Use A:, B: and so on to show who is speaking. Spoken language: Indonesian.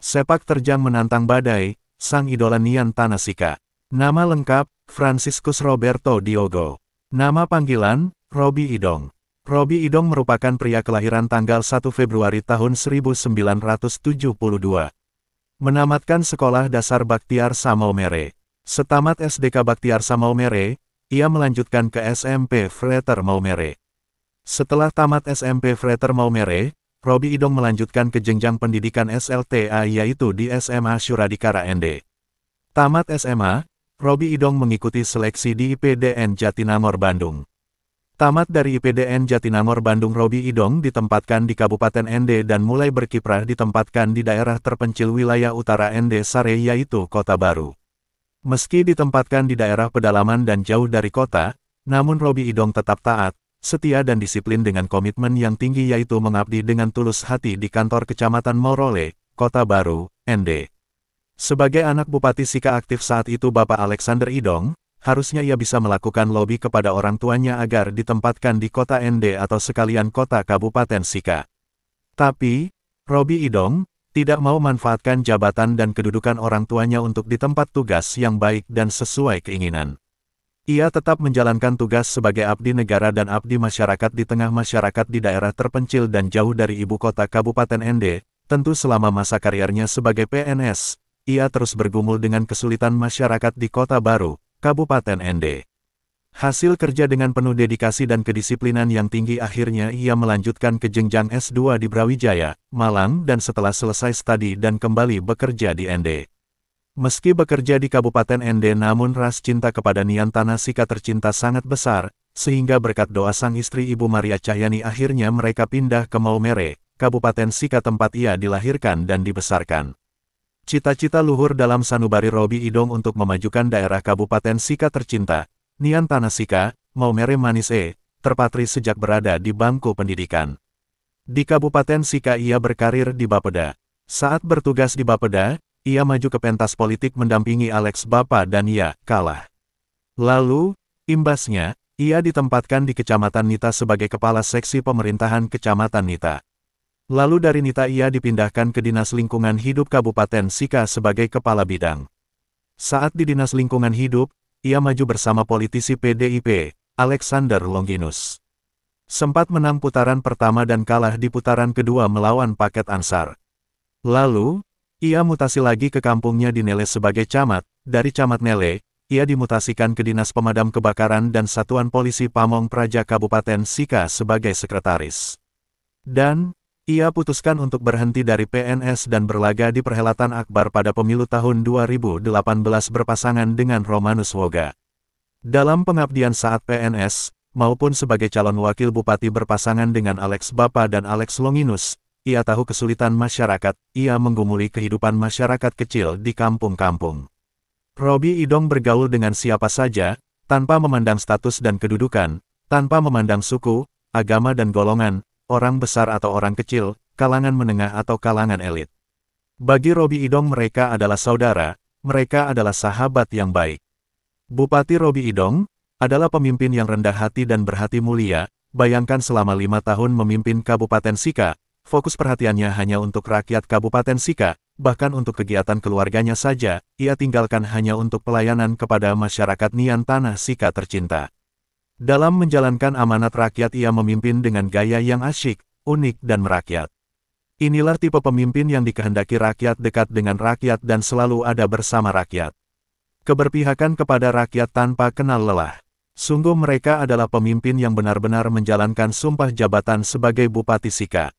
A: Sepak terjang menantang badai, sang idola Nian Tanah Sika. Nama lengkap, Franciscus Roberto Diogo. Nama panggilan, Robby Idong. Robby Idong merupakan pria kelahiran tanggal 1 Februari tahun 1972. Menamatkan Sekolah Dasar Bakhtiar Maumere. Setamat SDK Bakhtiar Maumere, ia melanjutkan ke SMP Frater Maumere. Setelah tamat SMP Frater Maumere, Robby Idong melanjutkan ke jenjang pendidikan SLTA yaitu di SMA Syuradikara ND. Tamat SMA, Robby Idong mengikuti seleksi di IPDN Jatinangor Bandung. Tamat dari IPDN Jatinangor Bandung, Robby Idong ditempatkan di Kabupaten ND dan mulai berkiprah ditempatkan di daerah terpencil wilayah utara ND Sare yaitu Kota Baru. Meski ditempatkan di daerah pedalaman dan jauh dari kota, namun Robby Idong tetap taat, setia dan disiplin dengan komitmen yang tinggi yaitu mengabdi dengan tulus hati di kantor Kecamatan Morole, Kota Baru, ND. Sebagai anak Bupati Sika aktif saat itu Bapak Alexander Idong, harusnya ia bisa melakukan lobi kepada orang tuanya agar ditempatkan di kota ND atau sekalian kota Kabupaten Sika. Tapi, Robby Idong tidak mau manfaatkan jabatan dan kedudukan orang tuanya untuk di tempat tugas yang baik dan sesuai keinginan. Ia tetap menjalankan tugas sebagai abdi negara dan abdi masyarakat di tengah masyarakat di daerah terpencil dan jauh dari ibu kota Kabupaten ND. Tentu selama masa karirnya sebagai PNS, ia terus bergumul dengan kesulitan masyarakat di Kota Baru, Kabupaten ND. Hasil kerja dengan penuh dedikasi dan kedisiplinan yang tinggi akhirnya ia melanjutkan ke jenjang S2 di Brawijaya, Malang dan setelah selesai studi dan kembali bekerja di ND. Meski bekerja di Kabupaten ND namun ras cinta kepada Nian Tanah Sika tercinta sangat besar, sehingga berkat doa sang istri Ibu Maria Cahyani akhirnya mereka pindah ke Maumere, Kabupaten Sika tempat ia dilahirkan dan dibesarkan. Cita-cita luhur dalam sanubari Robby Idong untuk memajukan daerah Kabupaten Sika tercinta, Nian Tanah Sika, Maumere Manis terpatri sejak berada di bangku pendidikan. Di Kabupaten Sika ia berkarir di Bapeda. Saat bertugas di Bapeda, ia maju ke pentas politik mendampingi Alex Bapa dan ia kalah. Lalu, imbasnya, ia ditempatkan di Kecamatan Nita sebagai Kepala Seksi Pemerintahan Kecamatan Nita. Lalu dari Nita ia dipindahkan ke Dinas Lingkungan Hidup Kabupaten Sika sebagai Kepala Bidang. Saat di Dinas Lingkungan Hidup, ia maju bersama politisi PDIP, Alexander Longinus. Sempat menang putaran pertama dan kalah di putaran kedua melawan Paket Ansar. Lalu, ia mutasi lagi ke kampungnya di Nele sebagai camat. Dari Camat Nele, ia dimutasikan ke Dinas Pemadam Kebakaran dan Satuan Polisi Pamong Praja Kabupaten Sika sebagai sekretaris. Dan, ia putuskan untuk berhenti dari PNS dan berlaga di perhelatan akbar pada pemilu tahun 2018 berpasangan dengan Romanus Woga. Dalam pengabdian saat PNS, maupun sebagai calon wakil bupati berpasangan dengan Alex Bapa dan Alex Longinus, ia tahu kesulitan masyarakat, ia menggumuli kehidupan masyarakat kecil di kampung-kampung. Robby Idong bergaul dengan siapa saja, tanpa memandang status dan kedudukan, tanpa memandang suku, agama dan golongan, orang besar atau orang kecil, kalangan menengah atau kalangan elit. Bagi Robby Idong mereka adalah saudara, mereka adalah sahabat yang baik. Bupati Robby Idong adalah pemimpin yang rendah hati dan berhati mulia. Bayangkan selama 5 tahun memimpin Kabupaten Sika, fokus perhatiannya hanya untuk rakyat Kabupaten Sika, bahkan untuk kegiatan keluarganya saja, ia tinggalkan hanya untuk pelayanan kepada masyarakat Nian Tanah Sika tercinta. Dalam menjalankan amanat rakyat ia memimpin dengan gaya yang asyik, unik dan merakyat. Inilah tipe pemimpin yang dikehendaki rakyat, dekat dengan rakyat dan selalu ada bersama rakyat. Keberpihakan kepada rakyat tanpa kenal lelah. Sungguh mereka adalah pemimpin yang benar-benar menjalankan sumpah jabatan sebagai Bupati Sika.